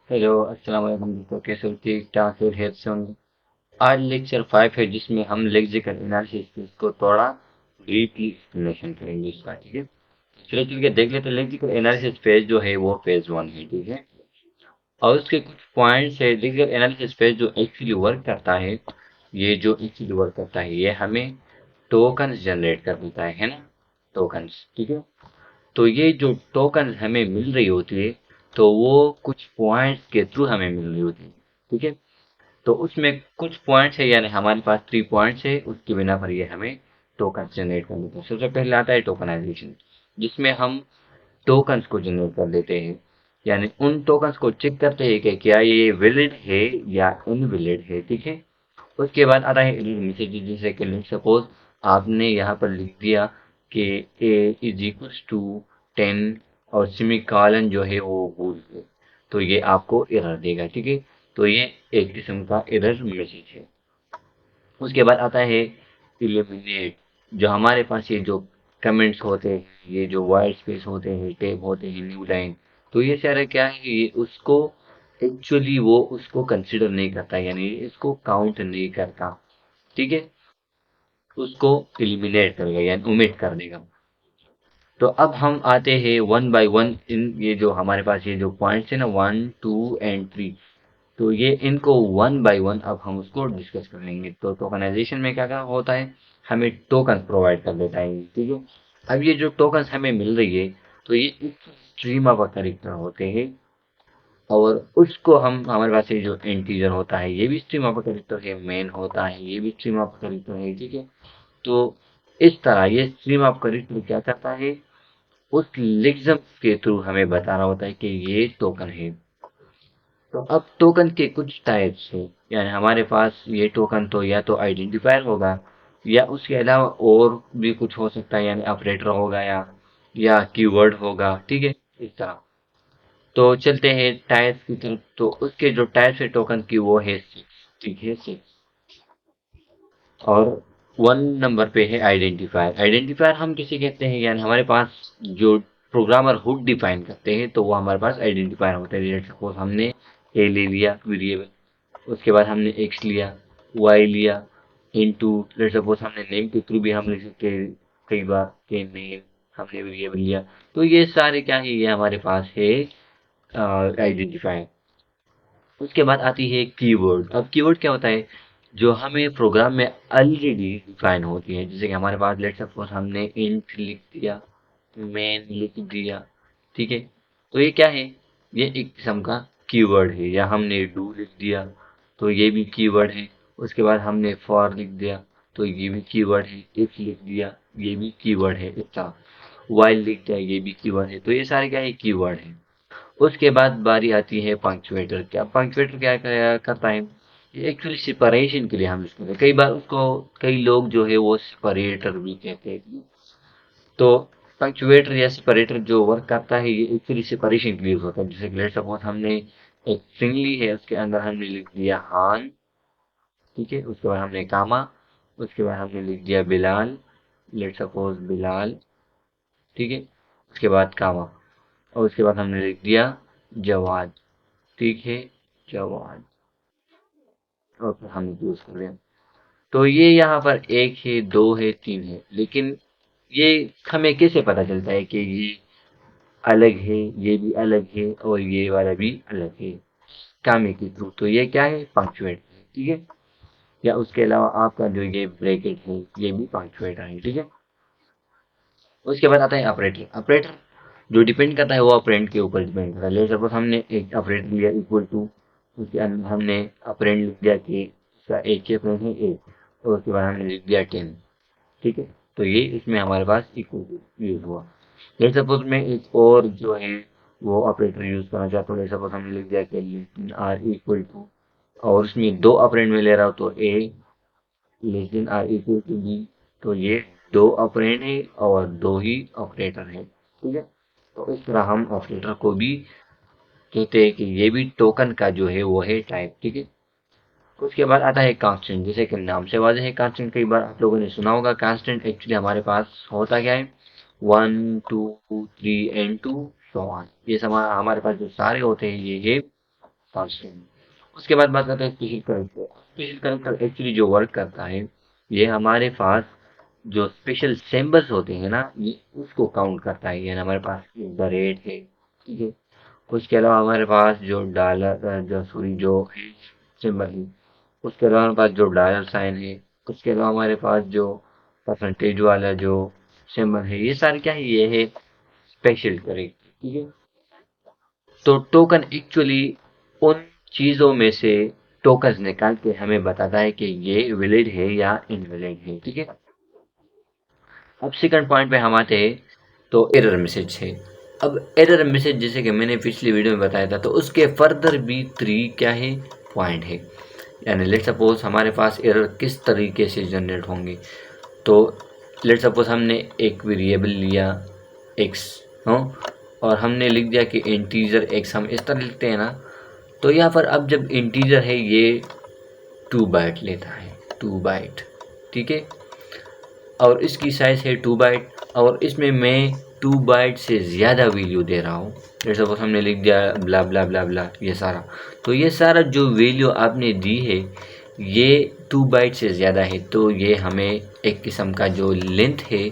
Hello, अस्सलाम वालेकुम दोस्तों। कैसे हो? ठीक ठाक हो? खैर से होंगे। आज लेक्चर 5 है जिसमें हम लेक्सिकल एनालिसिस को थोड़ा डीपली एक्सप्लेनेशन करेंगे इसका। ठीक है, चलो चल के देख लेते हैं। लेक्सिकल एनालिसिस फेज जो है वो फेज 1 है। ठीक है, और उसके कुछ पॉइंट्स है। लेक्सिकल एनालिसिस फेज जो एक्चुअली वर्क करता है, ये जो एक्चुअली वर्क करता है ये हमें टोकन्स जनरेट कर देता है ना। टोकन्स, ठीक है। तो ये जो टोकन हमें मिल रही होती है, तो वो कुछ पॉइंट्स के थ्रू हमें मिल रही होती है। ठीक है, तो उसमें कुछ पॉइंट्स है, यानी हमारे पास 3 पॉइंट्स है, उसकी बिना पर ये हमें टोकन जनरेट कर देते हैं। सबसे पहले आता है टोकनाइजेशन, जिसमें हम टोकन्स को जनरेट कर देते हैं, यानी उन टोकन्स को चेक करते हैं कि क्या ये वैलिड है या इनवैलिड है। ठीक है, उसके बाद आता है एरर मैसेज, जैसे कि सपोज आपने यहाँ पर लिख दिया कि ए इज इक्वल्स टू 10 और सेमीकोलन जो है वो भूल गए, तो ये आपको एरर देगा। ठीक है, तो ये एक किस्म का एरर मैसेज है। उसके बाद आता है इलिमिनेट, जो हमारे पास ये जो कमेंट्स होते हैं, ये जो वाइट स्पेस होते हैं, टैब होते हैं, न्यू लाइन, तो ये सारे क्या है, ये उसको एक्चुअली वो उसको कंसिडर नहीं करता, यानी इसको काउंट नहीं करता। ठीक है, उसको एलिमिनेट करेगा यानी ओमिट कर देगा। तो अब हम आते हैं वन बाय वन इन ये जो हमारे पास ये जो पॉइंट्स है ना, 1 2 एंड 3, तो ये इनको वन बाय वन अब हम उसको डिस्कस कर लेंगे। तो टोकनाइजेशन में क्या क्या होता है, हमें टोकन प्रोवाइड कर देता है। ठीक है, अब ये जो टोकन हमें मिल रही है, तो ये एक स्ट्रीम ऑफ कैरेक्टर होते हैं, और उसको हम हमारे पास ये जो इंटीजर होता है ये भी स्ट्रीम ऑफ कैरेक्टर है, मेन होता है ये भी स्ट्रीम ऑफ कैरेक्टर है। ठीक है, तो इस तरह ये स्ट्रीम ऑफ कैरेक्टर क्या करता है, उस लिग्ज़म के थ्रू हमें बताना होता है कि ये टोकन है। तो अब टोकन के कुछ टाइप्स हैं, यानी हमारे पास ये टोकन तो या तो आइडेंटिफायर होगा, या उसके अलावा और भी कुछ हो सकता है, यानी ऑपरेटर होगा या कीवर्ड होगा। ठीक है, इस तरह। तो चलते हैं टाइप्स की तरफ। तो उसके जो टाइप्स है टोकन की वो है 6। ठीक है, 6। और 1 नंबर पे है आइडेंटिफायर। आइडेंटिफायर हम किसे कहते हैं, यानी हमारे पास जो प्रोग्रामर हुड डिफाइन करते हैं, तो वो हमारे पास आइडेंटिफायर होता है। लेट्स सपोज हमने ए ले लिया वेरिएबल, उसके बाद हमने एक्स लिया, वाई लिया, इनटू लेट्स सपोज हमने नेम के थ्रू भी हम लिख सकते हैं कई बार के नेम हमने वेरिएबल लिया। तो ये सारे क्या है, ये हमारे पास है आइडेंटिफायर। उसके बाद आती है कीवर्ड। अब कीवर्ड क्या होता है, जो हमें प्रोग्राम में ऑलरेडी डिफाइन होती है। जैसे कि हमारे पास लेट्स सपोज हमने इंट लिख दिया, मेन लिख दिया। ठीक है, तो ये क्या है, ये एक किस्म का कीवर्ड है। या हमने डू लिख दिया, तो ये भी कीवर्ड है। उसके बाद हमने फॉर लिख दिया, तो ये भी कीवर्ड है। इफ लिख दिया, ये भी कीवर्ड है। इतना वाइल लिख दिया, ये भी कीवर्ड है। तो ये सारे क्या है, कीवर्ड है। उसके बाद बारी आती है पंक्चुएटर। क्या पंक्चुएटर क्या करता है, ये एक्चुअली सेपरेशन के लिए हम यूज करते हैं। कई बार उसको कई लोग जो है वो सेपरेटर भी कहते हैं। तो पंक्चुएटर या सेपरेटर जो वर्क करता है, ये एक्चुअली सेपरेशन के लिए यूज होता है। जैसे लेट्स सपोज हमने एक स्ट्रिंग ली है, उसके अंदर हमने लिख दिया हान। ठीक है, उसके बाद हमने कामा, उसके बाद हमने लिख दिया बिलाल, लेट्स सपोज बिलाल। ठीक है, उसके बाद कामा, और उसके बाद हमने लिख दिया जवाद। ठीक है, जवाद, और फिर हम यूज कर रहे हैं। तो ये यहाँ पर एक है, दो है, तीन है, लेकिन ये हमें कैसे पता चलता है कि ये अलग है, ये भी अलग है, और ये वाला भी अलग है, कामे के थ्रू। तो ये क्या है, पंक्चुएट है। ठीक है, या उसके अलावा आपका जो ये ब्रैकेट है, ये भी पंक्चुएट है। ठीक है, उसके बाद आता है ऑपरेटर। ऑपरेटर जो डिपेंड करता है वो ऑपरेंड के ऊपर डिपेंड करता है। लेट्स सपोज हमने एक ऑपरेटर लिया इक्वल टू, उसके अंदर हमने ऑपरेंड लिख दिया कि इसका एक ही ऑपरेंड है ए, और उसके बाद हमने लिख दिया 10। ठीक है, तो ये इसमें हमारे पास इक्वल टू यूज हुआ। लेट्स सपोज मैं एक और जो है वो ऑपरेटर यूज करना चाहता हूँ। लेट्स सपोज हमने लिख दिया कि आर इक्वल टू, और उसमें दो ऑपरेंड में ले रहा हूँ, तो A less than or equal to B. तो ये दो ऑपरेंड है और दो ही ऑपरेटर है। ठीक है, तो इस तरह हम ऑपरेटर को भी कहते हैं कि ये भी टोकन का जो है वो है टाइप। ठीक है, उसके बाद आता है कांस्टेंट। जैसे कि नाम से वाज़ेह है, कांस्टेंट कई बार आप लोगों ने सुना होगा। कांस्टेंट एक्चुअली हमारे पास होता क्या है, 1 2 3 एंड 2 सो ऑन, ये सब हमारे पास जो सारे होते हैं ये है कॉन्स्टेंट। उसके बाद बात करते हैं special character. Special character actually जो वर्क करता है, ये हमारे पास जो स्पेशल सिंबल्स होते हैं ना, ये उसको काउंट करता है। यानी हमारे पास द रेट है, ठीक है। उसके अलावा हमारे पास जो डॉलर जो सॉरी जो है सिंबल है, उसके अलावा हमारे पास जो डॉलर साइन है, उसके अलावा हमारे पास जो परसेंटेज वाला जो सिंबल है, ये सारे क्या है, ये है स्पेशल करेक्टर, ठीक है। तो टोकन एक्चुअली उन चीजों में से टोकन्स निकाल के हमें बताता है कि ये वैलिड है या इनवैलिड है, ठीक है। अब सेकंड पॉइंट पे हम आते हैं, तो एरर मैसेज है। अब एरर मैसेज जैसे कि मैंने पिछली वीडियो में बताया था, तो उसके फर्दर भी 3 क्या है पॉइंट है। यानी लेट सपोज हमारे पास एरर किस तरीके से जनरेट होंगे। तो लेट सपोज हमने एक वेरिएबल लिया x, हाँ, और हमने लिख दिया कि इंटीजर x, हम इस तरह लिखते हैं ना। तो यहाँ पर अब जब इंटीजर है ये 2 बाइट लेता है, 2 बाइट, ठीक है। और इसकी साइज है 2 बाइट, और इसमें मैं 2 बाइट से ज़्यादा वैल्यू दे रहा हूँ। जैसे सपोज हमने लिख दिया ब्ला ब्ला ब्ला ब्ला, ये सारा। तो ये सारा जो वैल्यू आपने दी है ये 2 बाइट से ज़्यादा है, तो ये हमें एक किस्म का जो लेंथ है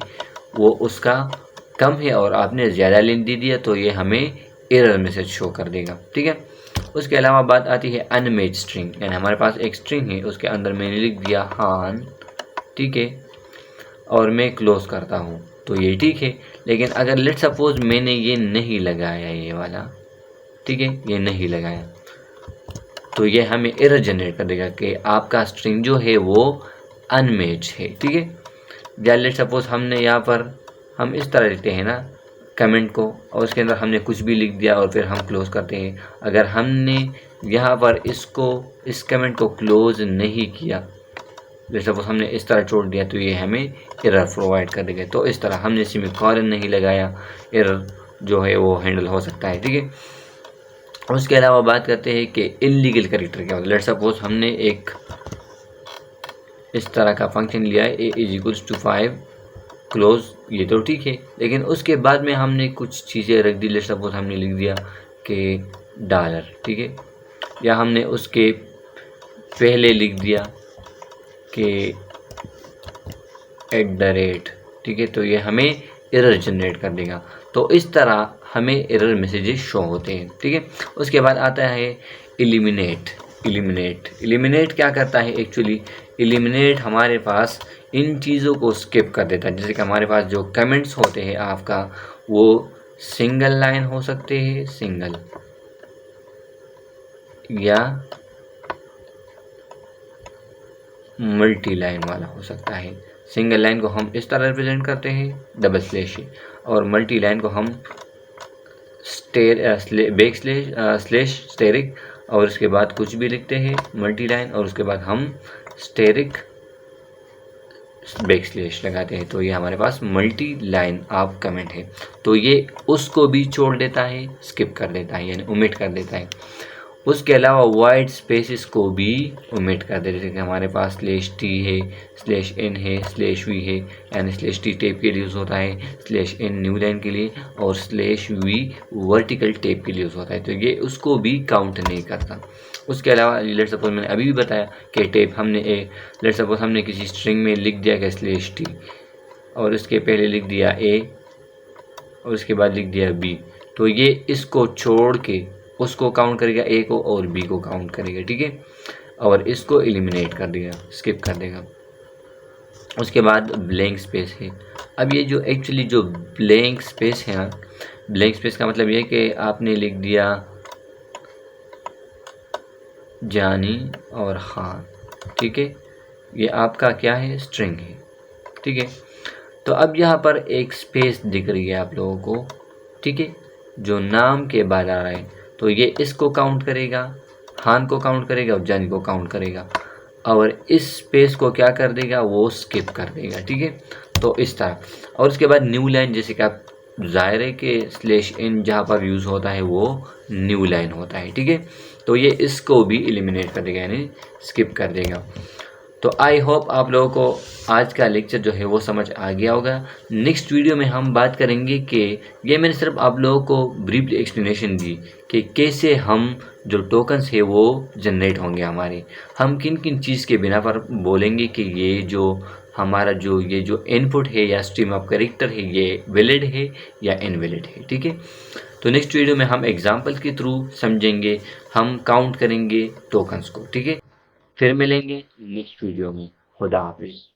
वो उसका कम है, और आपने ज़्यादा लेंथ दे दिया तो ये हमें एरर मैसेज शो कर देगा, ठीक है। उसके अलावा बात आती है अनमैच्ड स्ट्रिंग। यानी हमारे पास एक स्ट्रिंग है, उसके अंदर मैंने लिख दिया हान, ठीक है, और मैं क्लोज करता हूँ, तो ये ठीक है। लेकिन अगर लेट सपोज मैंने ये नहीं लगाया, ये वाला, ठीक है, ये नहीं लगाया, तो ये हमें एरर जनरेट कर देगा कि आपका स्ट्रिंग जो है वो अनमैच्ड है, ठीक है। या लेट सपोज हमने यहाँ पर हम इस तरह लिखते हैं ना कमेंट को, और उसके अंदर हमने कुछ भी लिख दिया और फिर हम क्लोज करते हैं। अगर हमने यहाँ पर इस कमेंट को क्लोज नहीं किया, लेट सपोज हमने इस तरह छोड़ दिया, तो ये हमें एरर प्रोवाइड कर देगा। तो इस तरह हमने सेमीकोलन नहीं लगाया, एरर जो है वो हैंडल हो सकता है, ठीक है। उसके अलावा बात करते हैं कि इलीगल कैरेक्टर क्या होता है। लेट सपोज हमने एक इस तरह का फंक्शन लिया है, a = 5 क्लोज, ये तो ठीक है। लेकिन उसके बाद में हमने कुछ चीज़ें रख दी। लेट सपोज हमने लिख दिया कि डॉलर, ठीक है, या हमने उसके पहले लिख दिया कि @ ठीक है, तो ये हमें एरर जनरेट कर देगा। तो इस तरह हमें एरर मैसेजेस शो होते हैं, ठीक है। उसके बाद आता है एलिमिनेट। एलिमिनेट क्या करता है एक्चुअली, एलिमिनेट हमारे पास इन चीज़ों को स्किप कर देता है। जैसे कि हमारे पास जो कमेंट्स होते हैं आपका, वो सिंगल लाइन हो सकते हैं, सिंगल, या मल्टी लाइन वाला हो सकता है। सिंगल लाइन को हम इस तरह रिप्रेजेंट करते हैं डबल स्लैश, और मल्टी लाइन को हम बैक स्लैश स्टेरिक, और उसके बाद कुछ भी लिखते हैं मल्टी लाइन, और उसके बाद हम स्टेरिक बैक स्लैश लगाते हैं। तो ये हमारे पास मल्टी लाइन आप कमेंट है। तो ये उसको भी छोड़ देता है, स्किप कर देता है, यानी ओमिट कर देता है। उसके अलावा वाइड स्पेसिस को भी ओमिट कर देते हैं। जैसे कि हमारे पास /t है, /n है, /v है, यानी /t टेप के लिए यूज़ होता है, /n न्यू लाइन के लिए, और /v वर्टिकल टेप के लिए यूज़ होता है। तो ये उसको भी काउंट नहीं करता। उसके अलावा लेट सपोज मैंने अभी भी बताया कि टेप हमने लेट सपोज हमने किसी स्ट्रिंग में लिख दिया कि /t, और उसके पहले लिख दिया a, और उसके बाद लिख दिया b, तो ये इसको छोड़ के उसको काउंट करेगा, a को और b को काउंट करेगा, ठीक है, और इसको एलिमिनेट कर देगा, स्किप कर देगा। उसके बाद ब्लैंक स्पेस है। अब ये जो एक्चुअली जो ब्लैंक स्पेस है ना, ब्लैंक स्पेस का मतलब ये है कि आपने लिख दिया जानी और खान, ठीक है, ये आपका क्या है, स्ट्रिंग है, ठीक है। तो अब यहाँ पर एक स्पेस दिख रही है आप लोगों को, ठीक है, जो नाम के बाद आ रहा है, तो ये इसको काउंट करेगा, खान को काउंट करेगा और जानी को काउंट करेगा, और इस स्पेस को क्या कर देगा, वो स्किप कर देगा, ठीक है। तो इस तरह। और उसके बाद न्यू लाइन, जैसे कि आप जाहिर है कि /n जहाँ पर यूज़ होता है वो न्यू लाइन होता है, ठीक है। तो ये इसको भी एलिमिनेट कर देगा, यानी स्किप कर देगा। तो आई होप आप लोगों को आज का लेक्चर जो है वो समझ आ गया होगा। नेक्स्ट वीडियो में हम बात करेंगे कि ये मैंने सिर्फ आप लोगों को ब्रीफली एक्सप्लेनेशन दी कि कैसे हम जो टोकन्स है वो जनरेट होंगे हमारे। हम किन किन चीज़ के बिना पर बोलेंगे कि ये जो हमारा ये जो इनपुट है या स्ट्रीम ऑफ कैरेक्टर है ये वैलिड है या इनवैलिड है। ठीक है, तो नेक्स्ट वीडियो में हम एग्जांपल के थ्रू समझेंगे, हम काउंट करेंगे टोकन्स को। ठीक है, फिर मिलेंगे नेक्स्ट वीडियो में। खुदा हाफिज़।